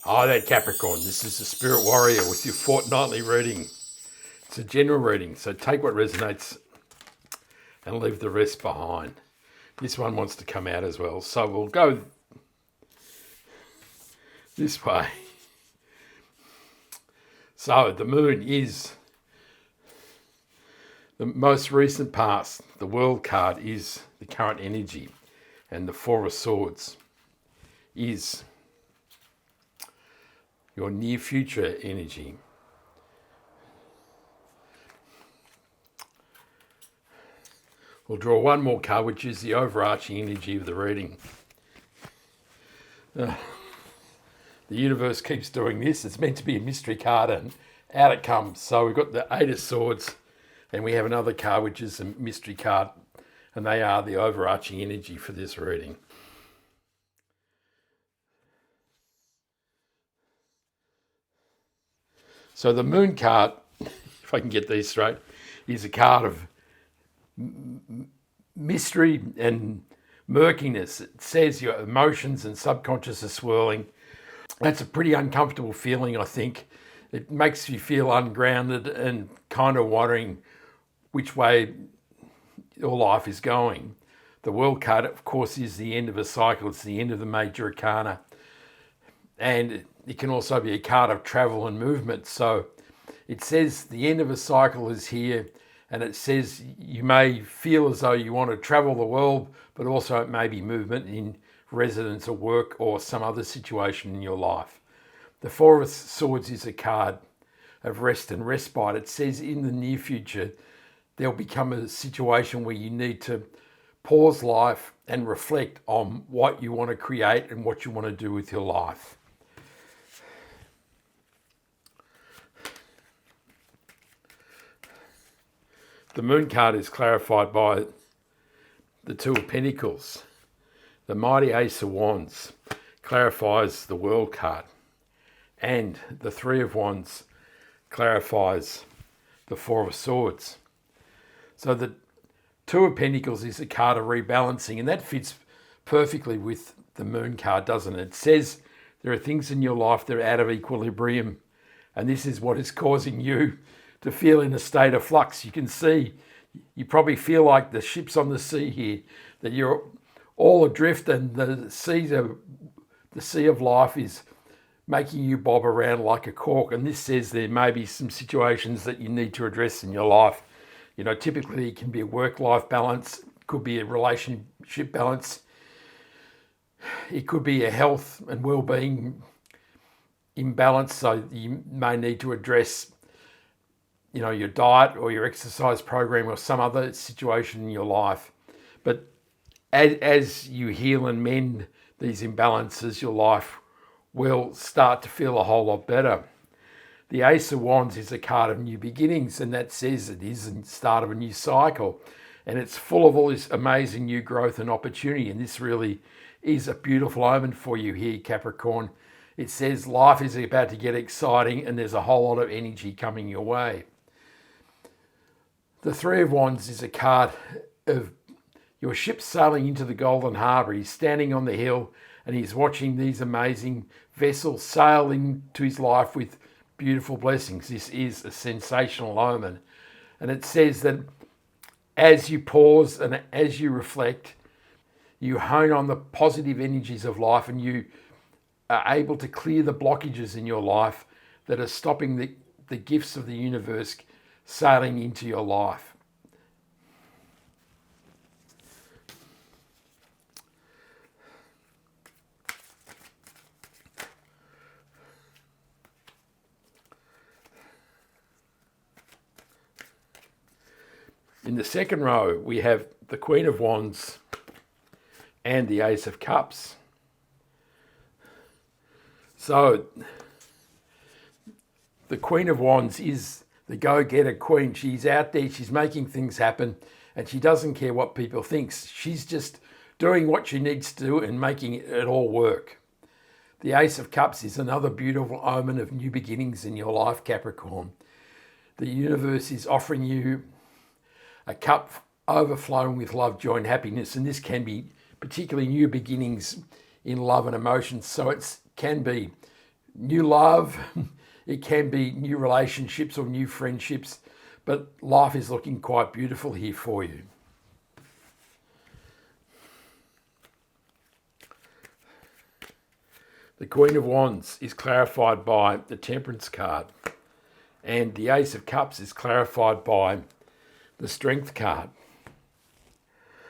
Hi there, Capricorn. This is the Spirit Warrior with your fortnightly reading. It's a general reading, so take what resonates and leave the rest behind. This one wants to come out as well, so we'll go this way. So the moon is the most recent past. The world card is the current energy, and the Four of Swords is your near future energy. We'll draw one more card, which is the overarching energy of the reading. The universe keeps doing this. It's meant to be a mystery card, and out it comes. So we've got the Eight of Swords, and we have another card, which is a mystery card, and they are the overarching energy for this reading. So the moon card, if I can get these straight, is a card of mystery and murkiness. It says your emotions and subconscious are swirling. That's a pretty uncomfortable feeling, I think. It makes you feel ungrounded and kind of wondering which way your life is going. The world card, of course, is the end of a cycle. It's the end of the major arcana. And it can also be a card of travel and movement. So it says the end of a cycle is here, and it says you may feel as though you want to travel the world, but also it may be movement in residence or work or some other situation in your life. The Four of Swords is a card of rest and respite. It says in the near future, there'll become a situation where you need to pause life and reflect on what you want to create and what you want to do with your life. The moon card is clarified by the Two of Pentacles. The mighty Ace of Wands clarifies the world card. And the Three of Wands clarifies the Four of Swords. So the Two of Pentacles is a card of rebalancing, and that fits perfectly with the moon card, doesn't it? It says there are things in your life that are out of equilibrium, and this is what is causing you to feel in a state of flux. You can see, you probably feel like the ship's on the sea here, that you're all adrift, and the sea of life is making you bob around like a cork. And this says there may be some situations that you need to address in your life. You know, typically it can be a work-life balance, it could be a relationship balance, it could be a health and well-being imbalance. So you may need to address, you know, your diet or your exercise program or some other situation in your life. But as you heal and mend these imbalances, your life will start to feel a whole lot better. The Ace of Wands is a card of new beginnings, and that says it is the start of a new cycle. And it's full of all this amazing new growth and opportunity. And this really is a beautiful omen for you here, Capricorn. It says life is about to get exciting, and there's a whole lot of energy coming your way. The Three of Wands is a card of your ship sailing into the Golden Harbour. He's standing on the hill and he's watching these amazing vessels sail into his life with beautiful blessings. This is a sensational omen. And it says that as you pause and as you reflect, you hone on the positive energies of life, and you are able to clear the blockages in your life that are stopping the gifts of the universe sailing into your life. In the second row, we have the Queen of Wands and the Ace of Cups. So the Queen of Wands is the go-getter queen. She's out there, she's making things happen, and she doesn't care what people think. She's just doing what she needs to do and making it all work. The Ace of Cups is another beautiful omen of new beginnings in your life, Capricorn. The universe is offering you a cup overflowing with love, joy and happiness, and this can be particularly new beginnings in love and emotions. So it can be new love. It can be new relationships or new friendships, but life is looking quite beautiful here for you. The Queen of Wands is clarified by the Temperance card, and the Ace of Cups is clarified by the Strength card.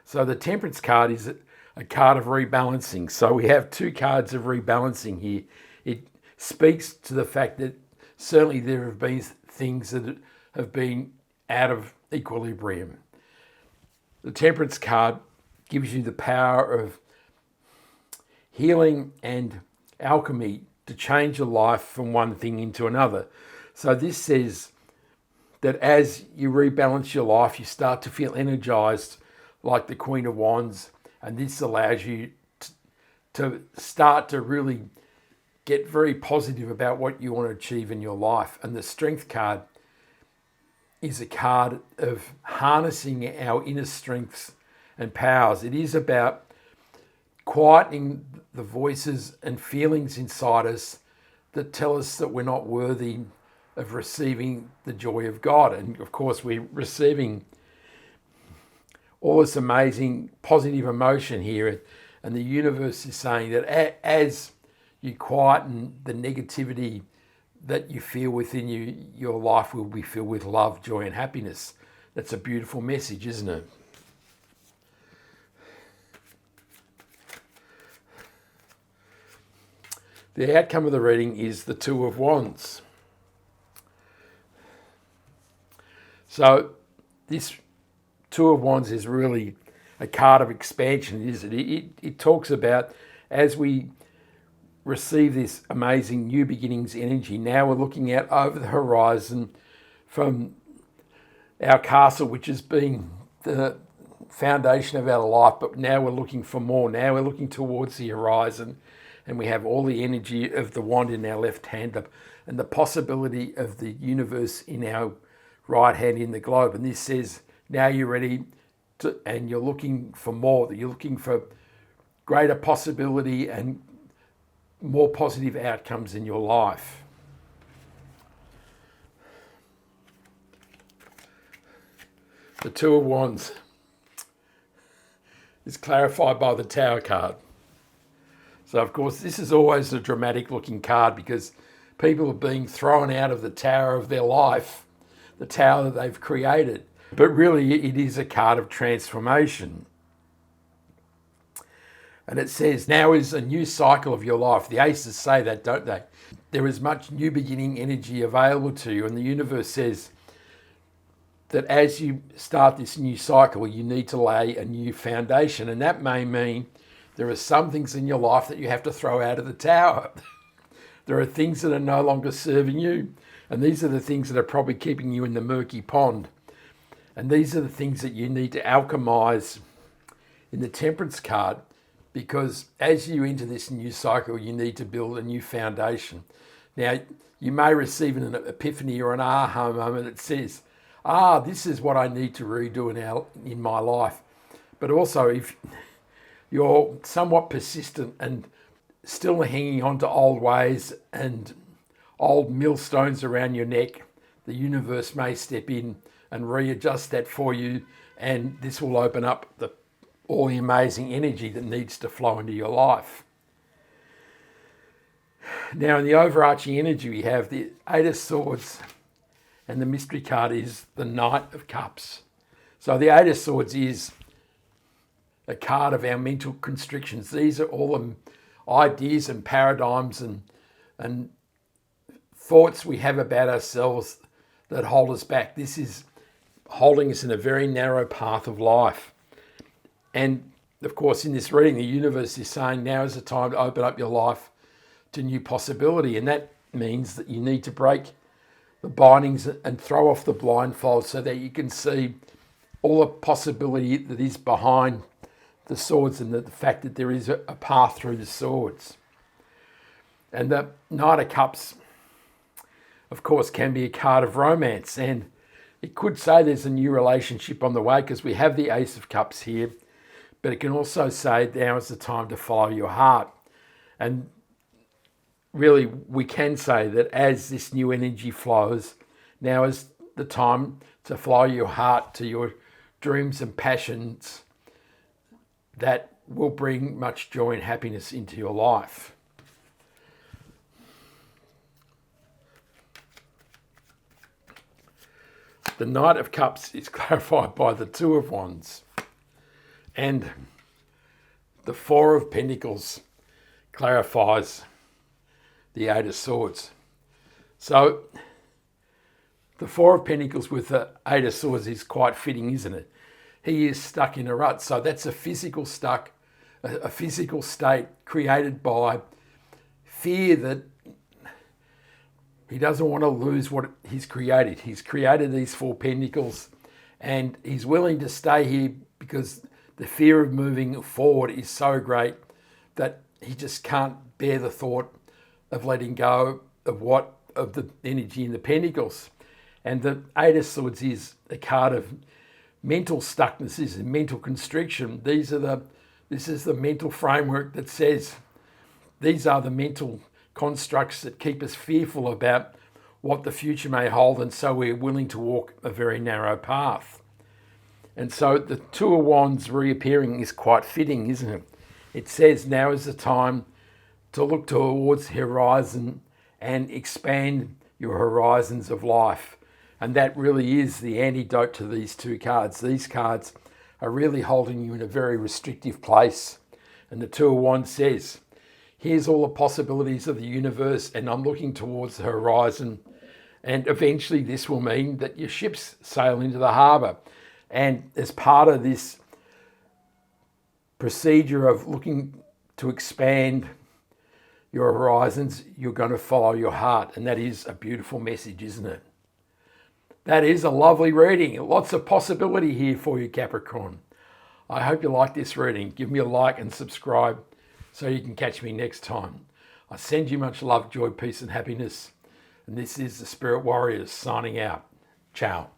So the Temperance card is a card of rebalancing. So we have two cards of rebalancing here. It speaks to the fact that certainly there have been things that have been out of equilibrium. The Temperance card gives you the power of healing and alchemy to change your life from one thing into another. So this says that as you rebalance your life, you start to feel energized like the Queen of Wands, and this allows you to start to really get very positive about what you want to achieve in your life. And the Strength card is a card of harnessing our inner strengths and powers. It is about quietening the voices and feelings inside us that tell us that we're not worthy of receiving the joy of God. And of course, we're receiving all this amazing positive emotion here. And the universe is saying that as you quieten the negativity that you feel within you, your life will be filled with love, joy, and happiness. That's a beautiful message, isn't it? The outcome of the reading is the Two of Wands. So this Two of Wands is really a card of expansion, isn't it? It talks about as we receive this amazing new beginnings energy, now we're looking out over the horizon from our castle, which has been the foundation of our life, but now we're looking for more. Now we're looking towards the horizon, and we have all the energy of the wand in our left hand and the possibility of the universe in our right hand in the globe. And this says, now you're ready to, and you're looking for more, that you're looking for greater possibility and more positive outcomes in your life. The Two of Wands is clarified by the Tower card. So, of course, this is always a dramatic looking card because people are being thrown out of the tower of their life, the tower that they've created. But really, it is a card of transformation. And it says, now is a new cycle of your life. The aces say that, don't they? There is much new beginning energy available to you. And the universe says that as you start this new cycle, you need to lay a new foundation. And that may mean there are some things in your life that you have to throw out of the tower. There are things that are no longer serving you. And these are the things that are probably keeping you in the murky pond. And these are the things that you need to alchemize in the Temperance card, because as you enter this new cycle, you need to build a new foundation. Now, you may receive an epiphany or an aha moment that says, this is what I need to redo in my life. But also, if you're somewhat persistent and still hanging on to old ways and old millstones around your neck, the universe may step in and readjust that for you, and this will open up all the amazing energy that needs to flow into your life. Now, in the overarching energy, we have the Eight of Swords, and the mystery card is the Knight of Cups. So the Eight of Swords is a card of our mental constrictions. These are all the ideas and paradigms and thoughts we have about ourselves that hold us back. This is holding us in a very narrow path of life. And of course, in this reading, the universe is saying now is the time to open up your life to new possibility. And that means that you need to break the bindings and throw off the blindfold so that you can see all the possibility that is behind the swords and the fact that there is a path through the swords. And the Knight of Cups, of course, can be a card of romance. And it could say there's a new relationship on the way because we have the Ace of Cups here. But it can also say now is the time to follow your heart. And really we can say that as this new energy flows, now is the time to follow your heart to your dreams and passions that will bring much joy and happiness into your life. The Knight of Cups is clarified by the Two of Wands, and the Four of Pentacles clarifies the Eight of Swords. So the Four of Pentacles with the Eight of Swords is quite fitting, isn't it? He is stuck in a rut. So that's a physical state created by fear that he doesn't want to lose what he's created. He's created these Four Pentacles and he's willing to stay here because the fear of moving forward is so great that he just can't bear the thought of letting go of the energy in the Pentacles. And the Eight of Swords is a card of mental stuckness, is mental constriction. This is the mental framework that says these are the mental constructs that keep us fearful about what the future may hold, and so we're willing to walk a very narrow path. And so the Two of Wands reappearing is quite fitting, isn't it? It says now is the time to look towards the horizon and expand your horizons of life. And that really is the antidote to these two cards. These cards are really holding you in a very restrictive place. And the Two of Wands says, here's all the possibilities of the universe, and I'm looking towards the horizon. And eventually this will mean that your ships sail into the harbour. And as part of this procedure of looking to expand your horizons, you're going to follow your heart. And that is a beautiful message, isn't it? That is a lovely reading. Lots of possibility here for you, Capricorn. I hope you like this reading. Give me a like and subscribe so you can catch me next time. I send you much love, joy, peace and happiness. And this is the Spirit Warriors signing out. Ciao.